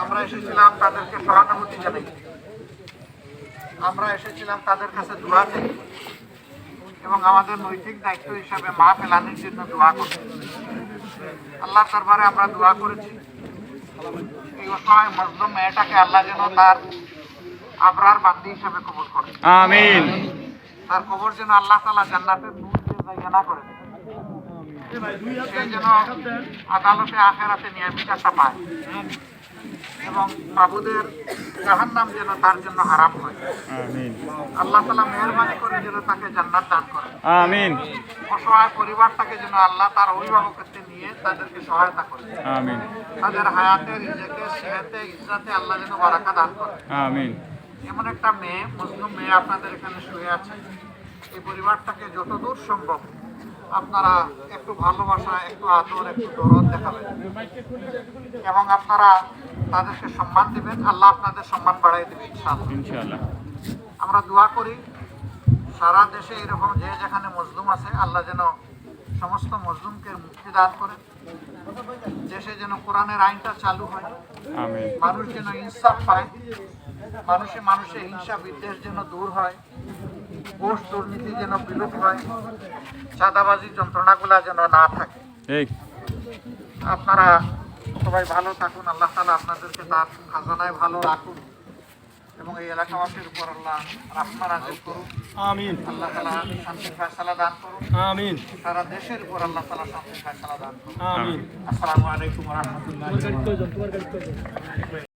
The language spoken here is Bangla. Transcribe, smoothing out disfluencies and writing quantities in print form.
আমরা এসেছিলাম তাদেরকে সহানুভূতি জানাই, আমরা এসেছিলাম তাদের কাছে দোয়া চাই এবং আমাদের নৈতিক দায়িত্ব হিসাবে মা ফেলানির জন্য দোয়া করছি। আল্লাহর দরবারে আমরা দোয়া করেছি এই অসহায় মজলুম মেয়েটাকে আল্লাহ যেন তার আবরার বান্দি হিসাবে কবুল করে। আমিন। তার কবর যেন আল্লাহ তাআলা জান্নাতের নূর দিয়ে জায়গা না করে, সে যেন আদালতে আখিরাতে নিয়ে বিচারটা পায় এবং মাবুদের জাহান্নাম যেন তার জন্য হারাম হয়। আমিন। আল্লাহ তাআলা মেহেরবানি করে যেন তাকে জান্নাত দান করে। আমিন। অসহায় পরিবারটাকে যেন আল্লাহ তার অভিভাবকত্বে নিয়ে তাদেরকে সহায়তা করে। আমিন। তাদের হায়াতে, রিজেকে, সেহতে, ইজ্জতে আল্লাহ যেন বারাকা দান করে। আমিন। এমন একটা মেয়ে, মুসলিম মেয়ে আপনাদের এখানে শুয়ে আছে, এই পরিবারটাকে যতদূর সম্ভব আপনারা একটু ভালোবাসা, একটু আদর, একটু দরদ দেখাবেন এবং আপনারা তাদেরকে সম্মান দিবেন। আল্লাহ আপনাদের সম্মান বাড়াই দেবেন ইনশাআল্লাহ। ইনশাআল্লাহ। আমরা দোয়া করি সারা দেশে এরকম যে যেখানে মজলুম আছে আল্লাহ যেন সমস্ত মজলুমকে মুক্তি দান করে, দেশে যেন কোরআনের আইনটা চালু হয়, আমিন। মানুষ যেন ইনসাফ পায়, মানুষে মানুষে হিংসা বিদ্বেষ যেন দূর হয়, ঘুষ দুর্নীতি যেন বিলুপ হয়, চাঁদাবাজির যন্ত্রণাগুলা যেন না থাকে। এই আপনারা সবাই ভালো থাকুন, আল্লাহ তাআলা আপনাদেরকে তার খাজানায় ভালো রাখুন এবং এই এলাকাবাসীর উপর আল্লাহ রাহমত নাযিল করুন। আমিন। আল্লাহ তাআলা শান্তির ফয়সালা দান করুন। আমিন। সারা দেশের উপর আল্লাহ তাআলা শান্তির ফয়সালা দান করুন। আমিন। আসসালামু আলাইকুম ওয়া রাহমাতুল্লাহি ওয়া বারাকাতুহু।